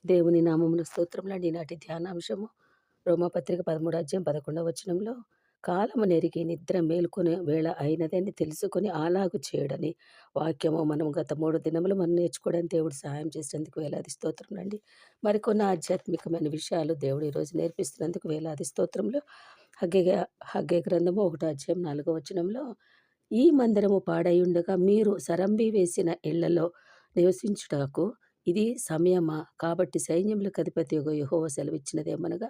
దేవుని నామమున స్తోత్రములండి. ఈనాటి ధ్యానాంశము రోమాపత్రిక 13 అధ్యాయం 11 వచనంలో కాలము నెరిగి నిద్ర మేలుకొనే వేళ అయినదని తెలుసుకొని అలాగు చేయడని వాక్యము. మనం గత 3 దినములు మనం నేర్చుకోవడానికి దేవుడు సహాయం చేసినందుకు వేలాది స్తోత్రములండి. మరికొన్ని ఆధ్యాత్మికమైన విషయాలు దేవుడు ఈరోజు నేర్పిస్తున్నందుకు వేలాది స్తోత్రములు. హగ్గై గ్రంథము 1 అధ్యాయం 4 వచనంలో ఈ మందిరము పాడైయుండగా మీరు సరంబి వేసిన ఇళ్లలో నివసించుటకు ఇది సమయమా? కాబట్టి సైన్యములకు అధిపతియగు యెహోవా సెలవిచ్చినదేమనగా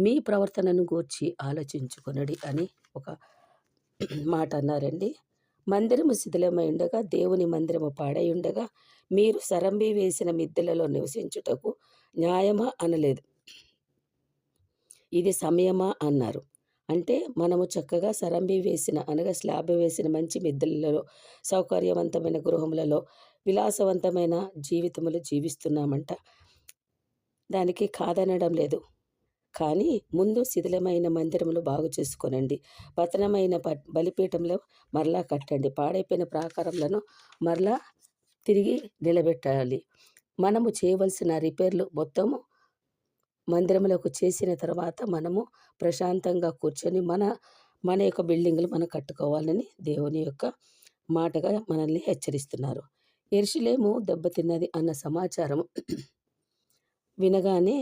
మీ ప్రవర్తనను గూర్చి ఆలోచించుకొనుడి అని ఒక మాట అన్నారండి. మందిరము శిథిలమై ఉండగా, దేవుని మందిరము పాడై ఉండగా మీరు సరంబి వేసిన మిద్దెలలో నివసించుటకు న్యాయమా అనలేదు, ఇది సమయమా అన్నారు. అంటే మనము చక్కగా సరంబి వేసిన అనగా స్లాబ్ వేసిన మంచి మిద్దెలలో, సౌకర్యవంతమైన గృహములలో, విలాసవంతమైన జీవితములు జీవిస్తున్నామంట. దానికి కాదనడం లేదు. కానీ ముందు శిథిలమైన మందిరములు బాగు చేసుకోనండి. పతనమైన బలిపీఠంలో మరలా కట్టండి. పాడైపోయిన ప్రాకారములను మరలా తిరిగి నిలబెట్టాలి. మనము చేయవలసిన రిపేర్లు మొత్తము మందిరములకు చేసిన తర్వాత మనము ప్రశాంతంగా కూర్చొని మన యొక్క బిల్డింగులు మనం కట్టుకోవాలని దేవుని యొక్క మాటగా మనల్ని హెచ్చరిస్తున్నారు. యెరూషలేము దెబ్బతిన్నది అన్న సమాచారం వినగానే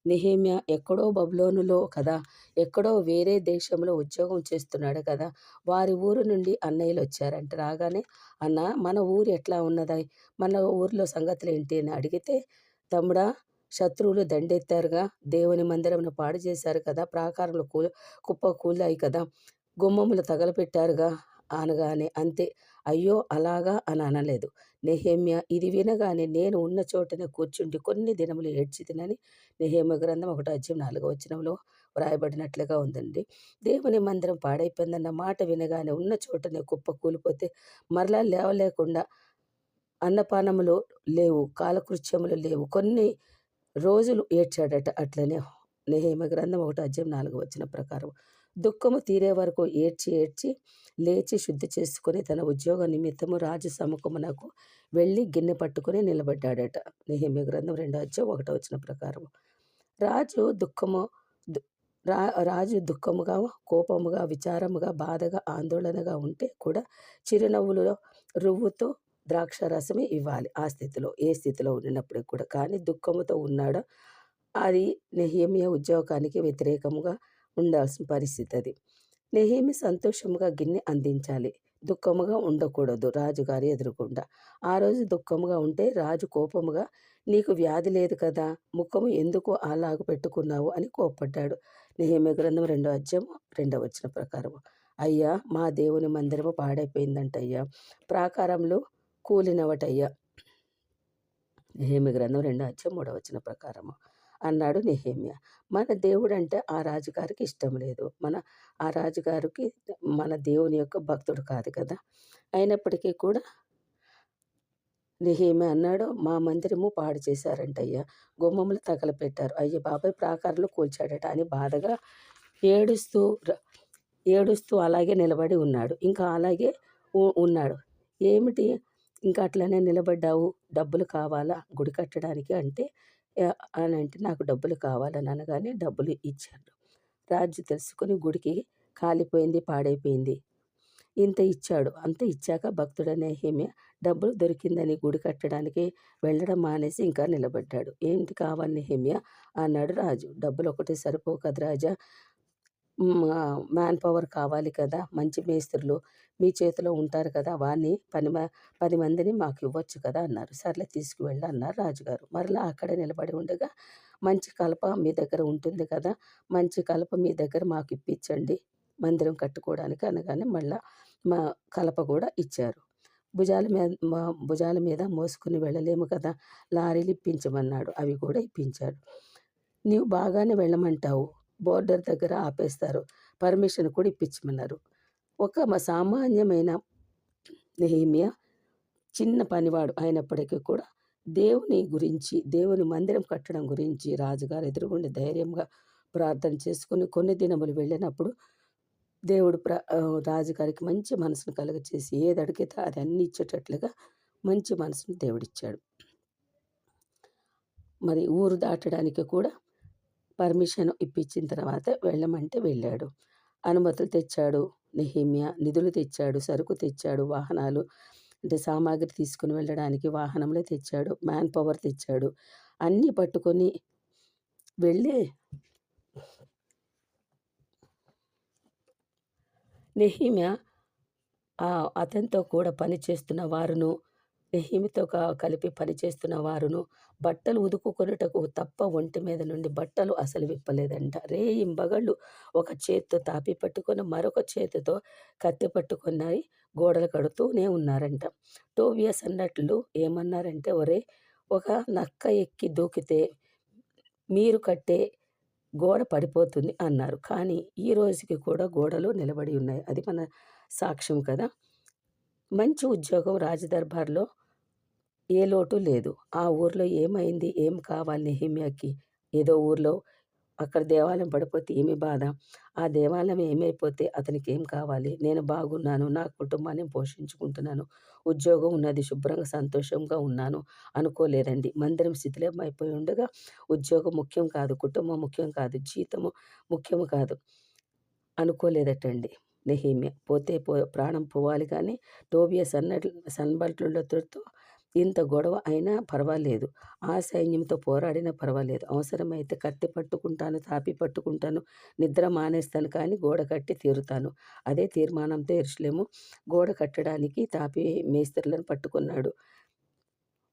నెహెమ్యా ఎక్కడో బబులోనులో కదా, ఎక్కడో వేరే దేశంలో ఉద్యోగం చేస్తున్నాడు కదా, వారి ఊరు నుండి అన్నయ్యలు వచ్చారంట. రాగానే అన్న మన ఊరు ఎట్లా ఉన్నదా, మన ఊరిలో సంగతులు ఏంటి అని అడిగితే, తమ్ముడా శత్రువులు దండెత్తారుగా, దేవుని మందిరమును పాడు చేశారు కదా, ప్రాకారములు కుప్ప కూలాయి కదా, గుమ్మములు తగలపెట్టారుగా అనగానే అంతే. అయ్యో అలాగా అని అనలేదు నెహెమ్యా. ఇది వినగానే నేను ఉన్న చోటనే కూర్చుండి కొన్ని దినములు ఏడ్చితినని నెహెమ్యా గ్రంథం 1 అధ్యాయం 4 వచనంలో వ్రాయబడినట్లుగా ఉందండి. దేవుని మందిరం పాడైపోయిందన్న మాట వినగానే ఉన్న చోటనే కుప్ప కూలిపోతే మరలా లేవలేకుండా, అన్నపానములు లేవు, కాలకృత్యములు లేవు, కొన్ని రోజులు ఏడ్చాడట. అట్లనే నెహెమ్యా గ్రంథం 1 అధ్యాయం 4 వచనం ప్రకారం దుఃఖము తీరే వరకు ఏడ్చి ఏడ్చి లేచి శుద్ధి చేసుకుని తన ఉద్యోగ నిమిత్తము రాజు సముఖమునకు వెళ్ళి గిన్నె పట్టుకుని నిలబడ్డాడట. నెహెమ్యా గ్రంథం 2 అధ్యాయం 1 వచనం ప్రకారం రాజు దుఃఖము రాజు దుఃఖముగా, కోపముగా, విచారముగా, బాధగా, ఆందోళనగా ఉంటే కూడా చిరునవ్వులలో రువ్వుతూ ద్రాక్ష రసమే ఇవ్వాలి. ఆ స్థితిలో ఏ స్థితిలో ఉన్నప్పటికి కూడా. కానీ దుఃఖముతో ఉన్నాడో అది నెహెమ్యా ఉద్యోగానికి వ్యతిరేకముగా ఉండాల్సిన పరిస్థితి అది. నెహెమ్యా సంతోషముగా గిన్నె అందించాలి, దుఃఖముగా ఉండకూడదు రాజుగారి ఎదురుగుండా. ఆ రోజు దుఃఖముగా ఉంటే రాజు కోపముగా, నీకు వ్యాధి లేదు కదా, ముఖము ఎందుకు అలాగ పెట్టుకున్నావు అని కోప్పడ్డాడు. నెహెమ్యా గ్రంథం 2 అధ్యాయం 2 వచనం ప్రకారం అయ్యా మా దేవుని మందిరము పాడైపోయిందంటయ్యా, ప్రాకారములు కూలినవటయ్యా. నెహెమ్యా గ్రంథం 2 అధ్యాయం 3 వచనం ప్రకారము అన్నాడు నెహెమ్యా. మన దేవుడు అంటే ఆ రాజుగారికి ఇష్టం లేదు. ఆ రాజుగారికి మన దేవుని యొక్క భక్తుడు కాదు కదా. అయినప్పటికీ కూడా నెహెమ్యా అన్నాడు, మా మందిరము పాడు చేశారంటయ్యా, గుమ్మములు తగలపెట్టారు, అయ్య బాబాయ్ ప్రాకారాలు కూల్చాడట అని బాధగా ఏడుస్తూ ఏడుస్తూ అలాగే నిలబడి ఉన్నాడు. ఇంకా అలాగే ఉన్నాడు. ఏమిటి ఇంకా అట్లనే నిలబడ్డావు, డబ్బులు కావాలా గుడి కట్టడానికి అంటే అని అంటే, నాకు డబ్బులు కావాలని అనగానే డబ్బులు ఇచ్చాడు. రాజు తెలుసుకొని గుడికి కాలిపోయింది, పాడైపోయింది, ఇంత ఇచ్చాడు. అంత ఇచ్చాక భక్తుడు నెహెమ్యా డబ్బులు దొరికిందని గుడి కట్టడానికి వెళ్ళడం మానేసి ఇంకా నిలబడ్డాడు. ఏంటి కావాలి నెహెమ్యా అన్నాడు రాజు. డబ్బులు ఒకటే సరిపోవు కదా రాజా, మ్యాన్ పవర్ కావాలి కదా, మంచి మేస్త్రులు మీ చేతిలో ఉంటారు కదా, వారిని 10 మందిని మాకు ఇవ్వచ్చు కదా అన్నారు. సర్లే తీసుకువెళ్ళి అన్నారు రాజుగారు. మరలా అక్కడే నిలబడి ఉండగా, మంచి కలప మీ దగ్గర ఉంటుంది కదా, మంచి కలప మీ దగ్గర మాకు ఇప్పించండి మందిరం కట్టుకోవడానికి అనగానే మళ్ళా మా కలప కూడా ఇచ్చారు. భుజాల మీద మోసుకుని వెళ్ళలేము కదా, లారీలు ఇప్పించమన్నాడు. అవి కూడా ఇప్పించాడు. నీవు బాగానే వెళ్ళమంటావు, బోర్డర్ దగ్గర ఆపేస్తారు, పర్మిషన్ కూడా ఇప్పించమన్నారు. ఒక సామాన్యమైన నెహెమ్యా చిన్న పనివాడు అయినప్పటికీ కూడా దేవుని గురించి, దేవుని మందిరం కట్టడం గురించి రాజుగారు ఎదురుగుండి ధైర్యంగా ప్రార్థన చేసుకుని కొన్ని దినములు వెళ్ళినప్పుడు దేవుడు రాజుగారికి మంచి మనసును కలుగచేసి ఏది అడిగితే అది అన్ని ఇచ్చేటట్లుగా మంచి మనసును దేవుడిచ్చాడు. మరి ఊరు దాటడానికి కూడా పర్మిషన్ ఇప్పించిన తర్వాత వెళ్ళమంటే వెళ్ళాడు. అనుమతులు తెచ్చాడు నెహెమ్యా. నిధులు తెచ్చాడు, సరుకు తెచ్చాడు, వాహనాలు అంటే సామాగ్రి తీసుకొని వెళ్ళడానికి వాహనంలో తెచ్చాడు, మ్యాన్ పవర్ తెచ్చాడు. అన్నీ పట్టుకొని వెళ్ళి నెహెమ్యా అతనితో కూడా పనిచేస్తున్న వారును, నెహెమ్యాతో కలిపి పనిచేస్తున్న వారును బట్టలు ఉతుకుకొనుటకు తప్ప ఒంటి మీద నుండి బట్టలు అసలు విప్పలేదంట. రేయింబగళ్ళు ఒక చేత్తో తాపి పట్టుకొని మరొక చేతితో కత్తి పట్టుకొని గోడలు కడుతూనే ఉన్నారంట. టోబియాస్ అన్నట్లు ఏమన్నారంటే, ఒరేయ్, ఒక నక్క ఎక్కి దూకితే మీరు కట్టే గోడ పడిపోతుంది అన్నారు. కానీ ఈ రోజుకి కూడా గోడలు నిలబడి ఉన్నాయి. అది మన సాక్ష్యం కదా. మంచి ఉద్యోగం రాజదర్బార్లో ఏ లోటు లేదు. ఆ ఊర్లో ఏమైంది, ఏం కావాలి నెహెమ్యాకి? ఏదో ఊర్లో అక్కడ దేవాలయం పడిపోతే ఏమి బాధ? ఆ దేవాలయం ఏమైపోతే అతనికి ఏం కావాలి? నేను బాగున్నాను, నా కుటుంబాన్ని పోషించుకుంటున్నాను, ఉద్యోగం ఉన్నది, శుభ్రంగా సంతోషంగా ఉన్నాను అనుకోలేదండి. మందిరం శిథిలమైపోయి ఉండగా ఉద్యోగం ముఖ్యం కాదు, కుటుంబం ముఖ్యం కాదు, జీతము ముఖ్యం కాదు అనుకోలేదటండి నెహెమ్యా. పోతే ప్రాణం పోవాలి కానీ టోబియాస్ సన్బల్టులతో ఇంత గొడవ అయినా పర్వాలేదు, ఆ సైన్యంతో పోరాడినా పర్వాలేదు, అవసరమైతే కత్తి పట్టుకుంటాను, తాపి పట్టుకుంటాను, నిద్ర మానేస్తాను, కానీ గోడ కట్టి తీరుతాను. అదే తీర్మానంతో యెరూషలేము గోడ కట్టడానికి తాపి మేస్త్రులను పట్టుకున్నాడు.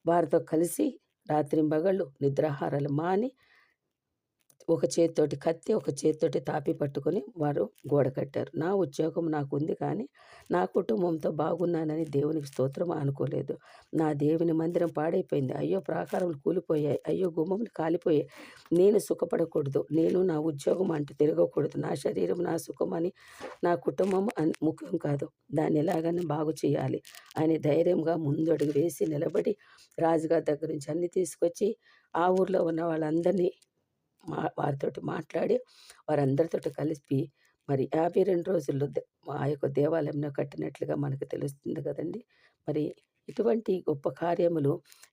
వారితో కలిసి రాత్రింబగళ్ళు నిద్రాహారాలు మాని ఒక చేత్తోటి కత్తి, ఒక చేత్తోటి తాపి పట్టుకొని వారు గోడ కట్టారు. నా ఉద్యోగం నాకుంది కానీ నా కుటుంబంతో బాగున్నానని దేవునికి స్తోత్రం అనుకోలేదు. నా దేవుని మందిరం పాడైపోయింది. అయ్యో, ప్రాకారములు కూలిపోయాయి. అయ్యో, గుమ్మములు కాలిపోయాయి. నేను సుఖపడకూడదు, నేను నా ఉద్యోగం అంటూ తిరగకూడదు, నా శరీరం నా సుఖమని, నా కుటుంబం ముఖ్యం కాదు, దాన్ని ఎలాగైనా బాగు చేయాలి అని ధైర్యంగా ముందడుగు వేసి నిలబడి రాజుగారి దగ్గర నుంచి అన్నీ తీసుకొచ్చి ఆ ఊర్లో ఉన్న వాళ్ళందరినీ వారితోటి మాట్లాడి వారందరితోటి కలిపి మరి 52 రోజుల్లో ఆ యొక్క దేవాలయంను కట్టినట్లుగా మనకు తెలుస్తుంది కదండి. మరి ఇటువంటి గొప్ప కార్యములు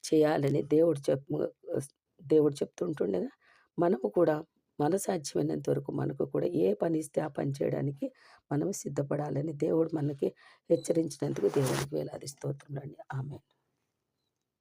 చేయాలని దేవుడు చెప్తుంటుండగా మనము కూడా మన సాధ్యమైనంత వరకు మనకు కూడా ఏ పని ఇస్తే ఆ పని చేయడానికి మనం సిద్ధపడాలని దేవుడు మనకి హెచ్చరించినందుకు దేవునికి వేలాది స్తోత్రములండి. ఆమేన్.